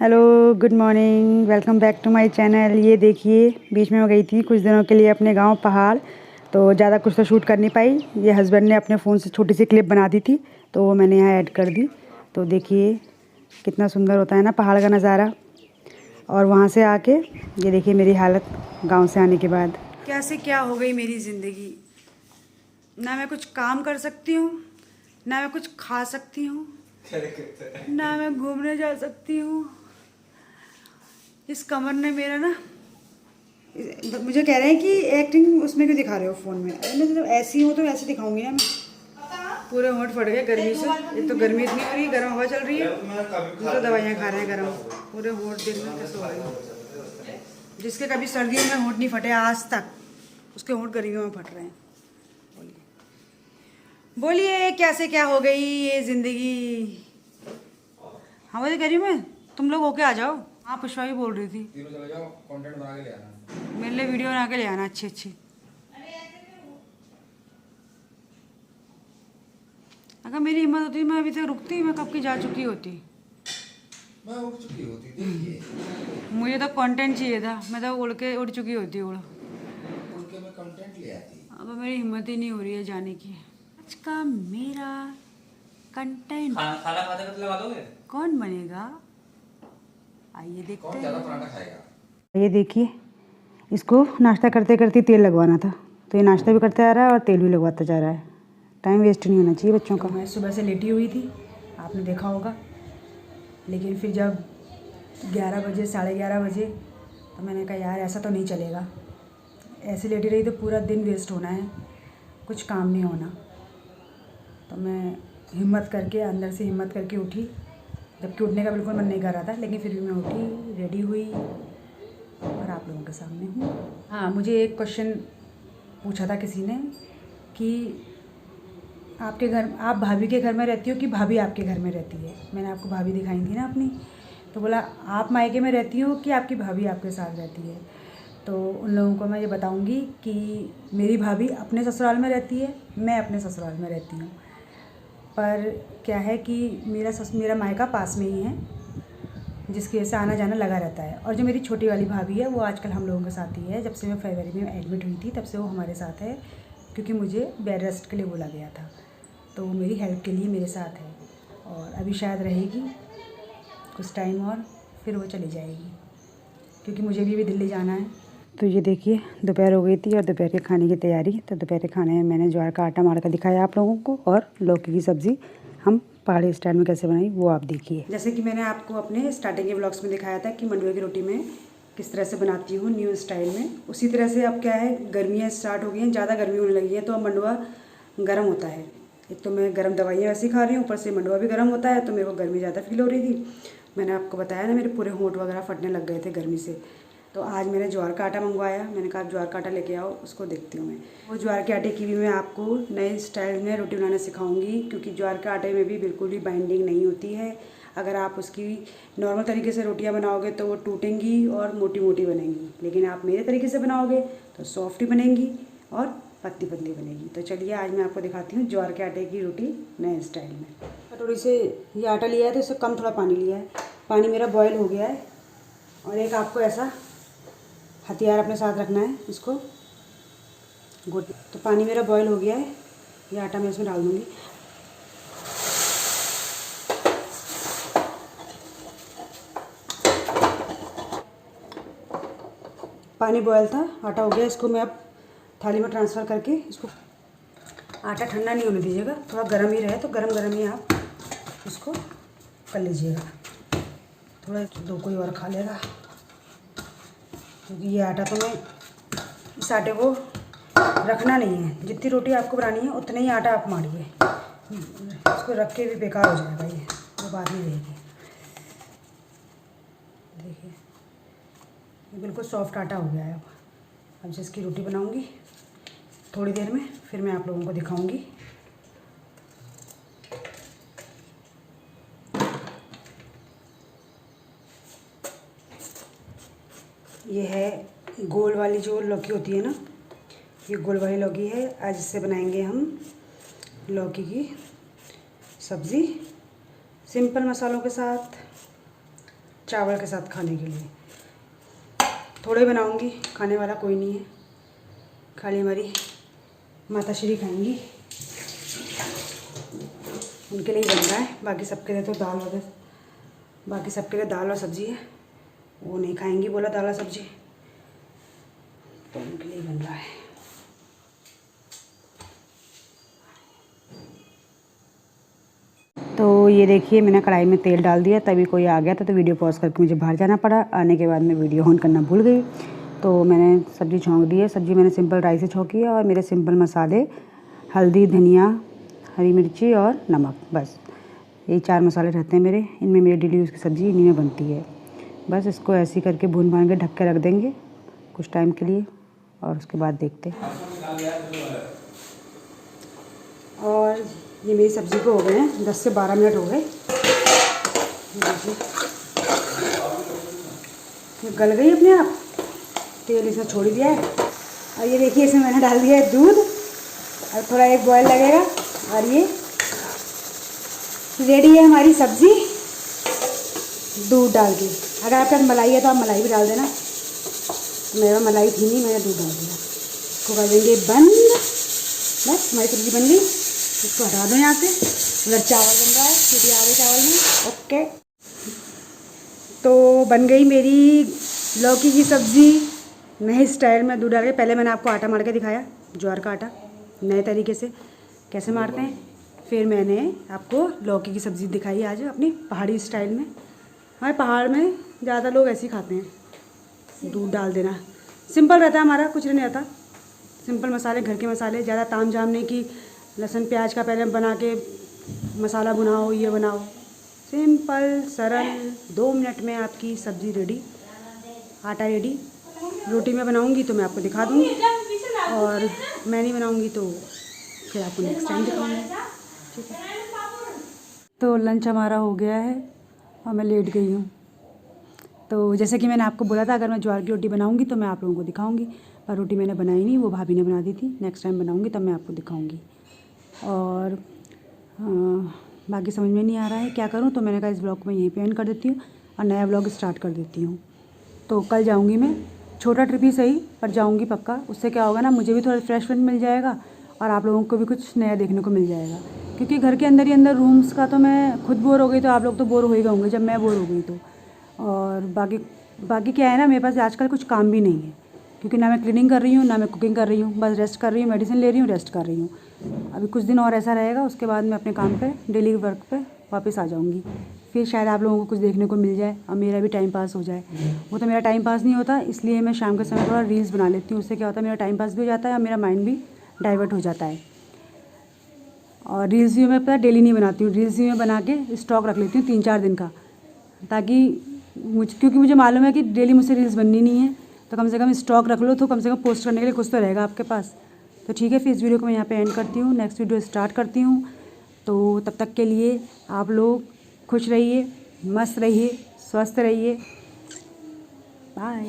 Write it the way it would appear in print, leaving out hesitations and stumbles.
Hello, good morning, welcome back to my channel. ये देखिए, बीच में मैं गई थी कुछ दिनों के लिए अपने गांव पहाड़, तो ज़्यादा कुछ तो शूट कर नहीं पाई। ये हस्बैंड ने अपने फ़ोन से छोटी सी क्लिप बना दी थी, तो वो मैंने यहाँ ऐड कर दी। तो देखिए कितना सुंदर होता है ना पहाड़ का नज़ारा। और वहाँ से आके ये देखिए मेरी हालत गाँव से आने के बाद। कैसे क्या हो गई मेरी ज़िंदगी। ना मैं कुछ काम कर सकती हूँ, ना मैं कुछ खा सकती हूँ, ना मैं घूमने जा सकती हूँ। इस कमर ने मेरा ना, मुझे कह रहे हैं कि एक्टिंग उसमें क्यों दिखा रहे हो फ़ोन में। अरे मैं जब ऐसी हूँ तो ऐसे दिखाऊंगी ना मैं। पूरे होंठ फट गए गर्मी से। एक तो गर्मी इतनी हो रही है, गर्म हवा चल रही है, तो दवाइयाँ खा रहे हैं गर्म। पूरे होंठ दिन में कैसे हो गए। जिसके कभी सर्दियों में होंठ नहीं फटे आज तक, उसके होंठ गर्मियों में फट रहे हैं। बोलिए कैसे क्या हो गई ये ज़िंदगी। हाँ वही कह रही हूँ मैं, तुम लोग होके आ जाओ। हाँ पुष्पा भी बोल रही थी, तीनों चले जाओ, कंटेंट बना के ले आना। मेरे लिए वीडियो बना के ले आना अच्छी अच्छी। अगर मेरी हिम्मत होती मैं अभी तक रुकती, मैं कब की जा चुकी होती। मैं उठ चुकी होती थी। मुझे तो कंटेंट चाहिए था, मैं तो उड़ चुकी होती उड़ उनके मैं कंटेंट ले आती। अब मेरी हिम्मत ही नहीं हो रही है जाने की। आज का मेरा कंटेंट खाना खाते खाते लगा दोगे? कौन बनेगा, आइए देखते कौन ज्यादा पराठा खाएगा। ये देखिए, इसको नाश्ता करते करते तेल लगवाना था, तो ये नाश्ता भी करता जा रहा है और तेल भी लगवाता जा रहा है। टाइम वेस्ट नहीं होना चाहिए बच्चों का। मैं सुबह से लेटी हुई थी, आपने देखा होगा, लेकिन फिर जब 11 बजे 11:30 बजे तो मैंने कहा यार ऐसा तो नहीं चलेगा। ऐसे लेटी रही तो पूरा दिन वेस्ट होना है, कुछ काम नहीं होना। तो मैं हिम्मत करके, अंदर से हिम्मत करके उठी, जबकि उठने का बिल्कुल मन नहीं कर रहा था, लेकिन फिर भी मैं उठी, रेडी हुई और आप लोगों के सामने हूँ। हाँ, मुझे एक क्वेश्चन पूछा था किसी ने कि आपके घर, आप भाभी के घर में रहती हो कि भाभी आपके घर में रहती है। मैंने आपको भाभी दिखाई थी ना अपनी, तो बोला आप मायके में रहती हो कि आपकी भाभी आपके साथ रहती है। तो उन लोगों को मैं ये बताऊंगी कि मेरी भाभी अपने ससुराल में रहती है, मैं अपने ससुराल में रहती हूँ। पर क्या है कि मेरा मायका पास में ही है, जिसकी वजह से आना जाना लगा रहता है। और जो मेरी छोटी वाली भाभी है वो आजकल हम लोगों के साथ ही है। जब से मैं फरवरी में एडमिट हुई थी तब से वो हमारे साथ है, क्योंकि मुझे बेड रेस्ट के लिए बोला गया था, तो वो मेरी हेल्प के लिए मेरे साथ है। और अभी शायद रहेगी कुछ टाइम और फिर वो चली जाएगी, क्योंकि मुझे भी दिल्ली जाना है। तो ये देखिए दोपहर हो गई थी और दोपहर के खाने की तैयारी। तो दोपहर के खाने में मैंने ज्वार का आटा मार कर दिखाया आप लोगों को, और लौकी की सब्ज़ी हम पहाड़ी स्टाइल में कैसे बनाई वो आप देखिए। जैसे कि मैंने आपको अपने स्टार्टिंग के ब्लॉग्स में दिखाया था कि मंडुए की रोटी में किस तरह से बनाती हूँ न्यू स्टाइल में, उसी तरह से अब क्या है, गर्मियाँ स्टार्ट हो गई हैं, ज़्यादा गर्मी होने लगी है, तो अब मंडुआ गर्म होता है। एक तो मैं गर्म दवाइयाँ वैसे ही खा रही हूँ, ऊपर से मंडुआ भी गर्म होता है, तो मेरे को गर्मी ज़्यादा फील हो रही थी। मैंने आपको बताया ना, मेरे पूरे होंठ वगैरह फटने लग गए थे गर्मी से। तो आज मैंने ज्वार का आटा मंगवाया, मैंने कहा ज्वार का आटा लेके आओ, उसको देखती हूँ मैं। वो ज्वार के आटे की भी मैं आपको नए स्टाइल में रोटी बनाना सिखाऊंगी, क्योंकि ज्वार के आटे में भी बिल्कुल भी बाइंडिंग नहीं होती है। अगर आप उसकी नॉर्मल तरीके से रोटियां बनाओगे तो वो टूटेंगी और मोटी मोटी बनेंगी, लेकिन आप मेरे तरीके से बनाओगे तो सॉफ्ट ही बनेंगी और पतली पतली बनेगी। तो चलिए आज मैं आपको दिखाती हूँ ज्वार के आटे की रोटी नए स्टाइल में। कटोरी से ये आटा लिया है तो इससे कम थोड़ा पानी लिया है, पानी मेरा बॉयल हो गया है। और एक आपको ऐसा हथियार अपने साथ रखना है, इसको गुड। तो पानी मेरा बॉयल हो गया है, ये आटा मैं इसमें डाल दूँगी। पानी बॉयल था, आटा हो गया, इसको मैं अब थाली में ट्रांसफ़र करके इसको, आटा ठंडा नहीं होने दीजिएगा, थोड़ा गर्म ही रहे, तो गरम गरम ही आप इसको कर लीजिएगा। थोड़ा दो कोई और खा लेगा, क्योंकि ये आटा तो मैं इस आटे को रखना नहीं है, जितनी रोटी आपको बनानी है उतना ही आटा आप मारिए, इसको रख के भी बेकार हो जाएगा, ये वो बात नहीं रहेगी। देखिए ये बिल्कुल सॉफ्ट आटा हो गया है। अब जिसकी रोटी बनाऊंगी थोड़ी देर में, फिर मैं आप लोगों को दिखाऊंगी। ये है गोल वाली जो लौकी होती है ना, ये गोल वाली लौकी है। आज इससे बनाएंगे हम लौकी की सब्ज़ी, सिंपल मसालों के साथ, चावल के साथ खाने के लिए। थोड़े बनाऊंगी, खाने वाला कोई नहीं है, खाली हमारी माता श्री खाएंगी, उनके लिए ही बन रहा है। बाकी सबके लिए तो दाल वगैरह, बाकी सबके लिए दाल और सब्ज़ी है, वो नहीं खाएंगी बोला दाल और सब्ज़ी, तो उनके लिए ही बन रहा है। तो ये देखिए मैंने कढ़ाई में तेल डाल दिया, तभी कोई आ गया था तो वीडियो पॉज करके मुझे बाहर जाना पड़ा। आने के बाद मैं वीडियो ऑन करना भूल गई, तो मैंने सब्ज़ी छौंक दी है। सब्ज़ी मैंने सिंपल राइस से छौंकी है और मेरे सिंपल मसाले हल्दी, धनिया, हरी मिर्ची और नमक, बस यही 4 मसाले रहते हैं मेरे। इनमें मेरी डेली यूज़ की सब्ज़ी इन्हीं में बनती है। बस इसको ऐसे ही करके भून भान के ढक के रख देंगे कुछ टाइम के लिए और उसके बाद देखते हैं। और ये मेरी सब्ज़ी को हो गए हैं 10 से 12 मिनट हो गए। ये गल गई अपने आप, तेल इसने छोड़ दिया है। और ये देखिए इसमें मैंने डाल दिया है दूध, और थोड़ा एक बॉयल लगेगा और ये रेडी है हमारी सब्ज़ी दूध डाल के। अगर आपके पास मलाई है तो आप मलाई भी डाल देना, मेरा मलाई थी नहीं, मैंने दूध डाल दिया। इसको कर देंगे बंद। बस हमारी सब्ज़ी बन गई, इसको हटा दो यहाँ से। उधर चावल बन रहा है, सीटी आ गई चावल में। ओके, तो बन गई मेरी लौकी की सब्ज़ी नए स्टाइल में दूध डाल के। पहले मैंने आपको आटा मार के दिखाया, ज्वार का आटा नए तरीके से कैसे मारते हैं। फिर मैंने आपको लौकी की सब्ज़ी दिखाई आज अपनी पहाड़ी स्टाइल में। हमारे पहाड़ में ज़्यादा लोग ऐसे ही खाते हैं, दूध डाल देना। सिंपल रहता है हमारा, कुछ नहीं रहता, सिंपल मसाले, घर के मसाले, ज़्यादा ताम झाम नहीं कि लहसुन प्याज का पहले बना के मसाला बनाओ, ये बनाओ। सिंपल सरल 2 मिनट में आपकी सब्ज़ी रेडी, आटा रेडी। रोटी में बनाऊंगी तो मैं आपको दिखा दूंगी, और मैं नहीं बनाऊंगी तो फिर आपको नेक्स्ट टाइम दिखाऊंगी, ठीक है। तो लंच हमारा हो गया है और मैं लेट गई हूँ। तो जैसे कि मैंने आपको बोला था अगर मैं ज्वार की रोटी बनाऊंगी तो मैं आप लोगों को दिखाऊंगी, पर रोटी मैंने बनाई नहीं, वो भाभी ने बना दी थी। नेक्स्ट टाइम बनाऊंगी तब मैं आपको दिखाऊंगी। और बाकी समझ में नहीं आ रहा है क्या करूं, तो मैंने कहा इस ब्लॉग को मैं यहीं पे एंड कर देती हूँ और नया ब्लॉग स्टार्ट कर देती हूँ। तो कल जाऊँगी मैं, छोटा ट्रिप ही सही पर जाऊँगी पक्का। उससे क्या होगा ना, मुझे भी थोड़ा रिफ्रेशमेंट मिल जाएगा और आप लोगों को भी कुछ नया देखने को मिल जाएगा। क्योंकि घर के अंदर ही अंदर रूम्स का तो मैं खुद बोर हो गई, तो आप लोग तो बोर हो ही होंगे जब मैं बोर हो गई तो। और बाकी क्या है ना, मेरे पास आजकल कुछ काम भी नहीं है, क्योंकि ना मैं क्लीनिंग कर रही हूँ ना मैं कुकिंग कर रही हूँ, बस रेस्ट कर रही हूँ, मेडिसिन ले रही हूँ, रेस्ट कर रही हूँ। अभी कुछ दिन और ऐसा रहेगा, उसके बाद मैं अपने काम पे, डेली वर्क पे वापस आ जाऊँगी। फिर शायद आप लोगों को कुछ देखने को मिल जाए और मेरा भी टाइम पास हो जाए। वो तो मेरा टाइम पास नहीं होता, इसलिए मैं शाम के समय थोड़ा रील्स बना लेती हूँ। उससे क्या होता है, मेरा टाइम पास भी हो जाता है और मेरा माइंड भी डाइवर्ट हो जाता है। और रील्स भी मैं पता डेली नहीं बनाती हूँ, रील्स भी मैं बना के स्टॉक रख लेती हूँ 3-4 दिन का, ताकि क्योंकि मुझे मालूम है कि डेली मुझसे रील्स बननी नहीं है, तो कम से कम स्टॉक रख लो, तो कम से कम पोस्ट करने के लिए कुछ तो रहेगा आपके पास। तो ठीक है, फिर इस वीडियो को मैं यहाँ पे एंड करती हूँ, नेक्स्ट वीडियो स्टार्ट करती हूँ। तो तब तक के लिए आप लोग खुश रहिए, मस्त रहिए, स्वस्थ रहिए। बाय।